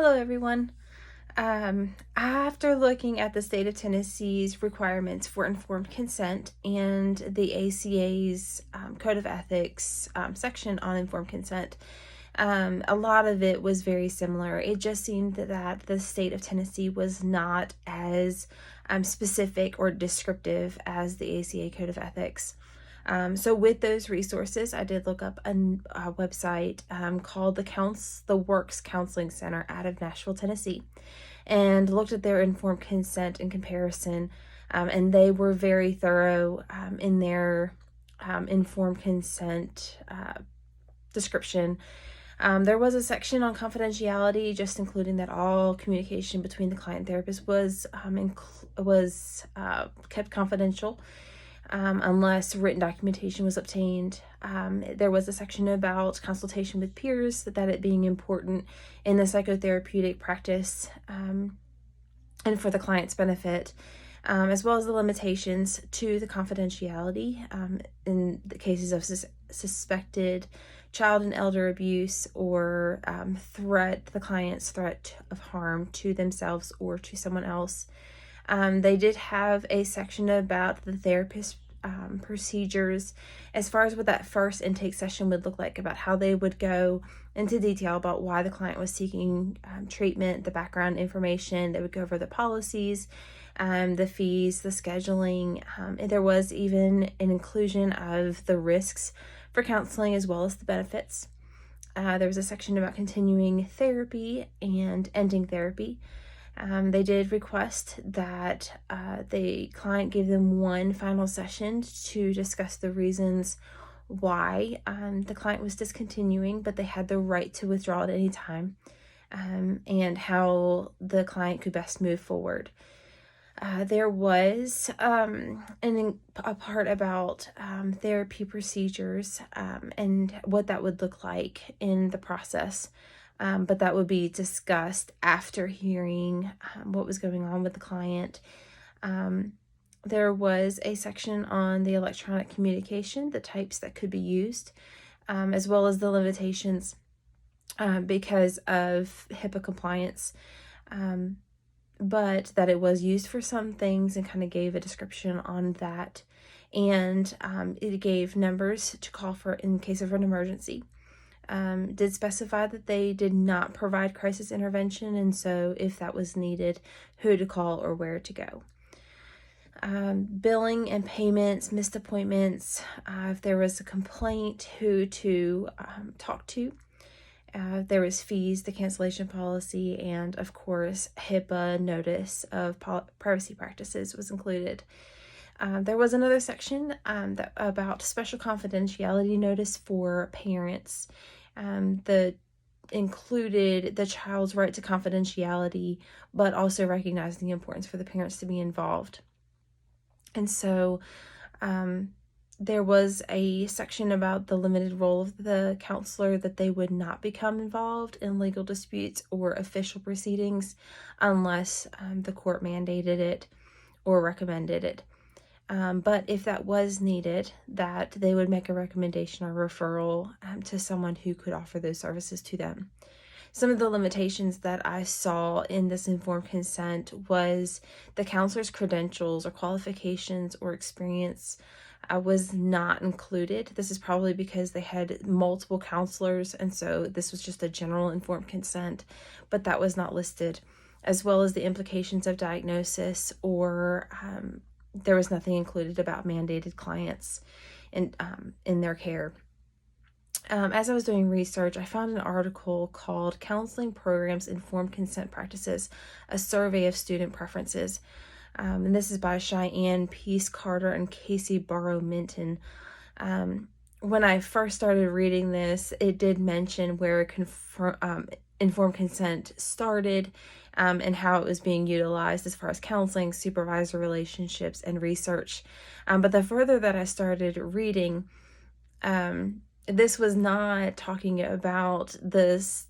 Hello, everyone. After looking at the state of Tennessee's requirements for informed consent and the ACA's Code of Ethics section on informed consent, a lot of it was very similar. It just seemed that the state of Tennessee was not as specific or descriptive as the ACA Code of Ethics. So with those resources, I did look up a website called the Works Counseling Center out of Nashville, Tennessee, and looked at their informed consent in comparison. And they were very thorough in their informed consent description. There was a section on confidentiality, just including that all communication between the client and therapist was kept confidential. Unless written documentation was obtained. There was a section about consultation with peers, that it being important in the psychotherapeutic practice and for the client's benefit, as well as the limitations to the confidentiality in the cases of suspected child and elder abuse or the client's threat of harm to themselves or to someone else. They did have a section about the therapist procedures as far as what that first intake session would look like, about how they would go into detail about why the client was seeking treatment, the background information. They would go over the policies, the fees, the scheduling. There was even an inclusion of the risks for counseling as well as the benefits. There was a section about continuing therapy and ending therapy. They did request that the client give them one final session to discuss the reasons why the client was discontinuing, but they had the right to withdraw at any time, and how the client could best move forward. There was a part about therapy procedures and what that would look like in the process. But that would be discussed after hearing what was going on with the client. There was a section on the electronic communication, the types that could be used, as well as the limitations because of HIPAA compliance, but that it was used for some things, and kind of gave a description on that. And it gave numbers to call for in case of an emergency. Did specify that they did not provide crisis intervention, and so if that was needed, who to call or where to go. Billing and payments, missed appointments, if there was a complaint, who to talk to. There was fees, the cancellation policy, and of course HIPAA notice of privacy practices was included. There was another section about special confidentiality notice for parents that included the child's right to confidentiality, but also recognizing the importance for the parents to be involved. And so there was a section about the limited role of the counselor, that they would not become involved in legal disputes or official proceedings unless the court mandated it or recommended it. But if that was needed, that they would make a recommendation or referral to someone who could offer those services to them. Some of the limitations that I saw in this informed consent was the counselor's credentials or qualifications or experience was not included. This is probably because they had multiple counselors, and so this was just a general informed consent, but that was not listed, as well as the implications of diagnosis, or there was nothing included about mandated clients in their care. As I was doing research, I found an article called Counseling Programs Informed Consent Practices, a Survey of Student Preferences. And this is by Cheyenne Peace Carter and Casey Barrow Minton. When I first started reading this, it did mention where informed consent started, and how it was being utilized as far as counseling, supervisor relationships, and research. But the further that I started reading, this was not talking about this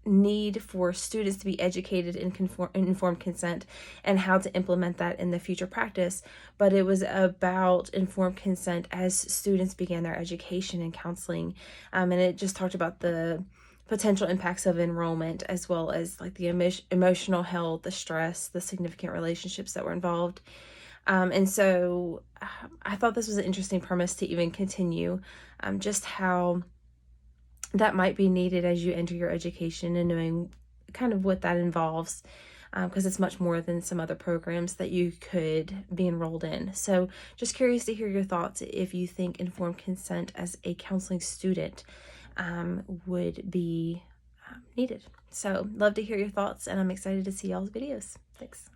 need for students to be educated in informed consent and how to implement that in the future practice, but it was about informed consent as students began their education in counseling. And it just talked about the potential impacts of enrollment, as well as like the emotional health, the stress, the significant relationships that were involved. And so I thought this was an interesting premise to even continue, just how that might be needed as you enter your education, and knowing kind of what that involves, because it's much more than some other programs that you could be enrolled in. So just curious to hear your thoughts if you think informed consent as a counseling student would be needed. So love to hear your thoughts, and I'm excited to see y'all's videos. Thanks.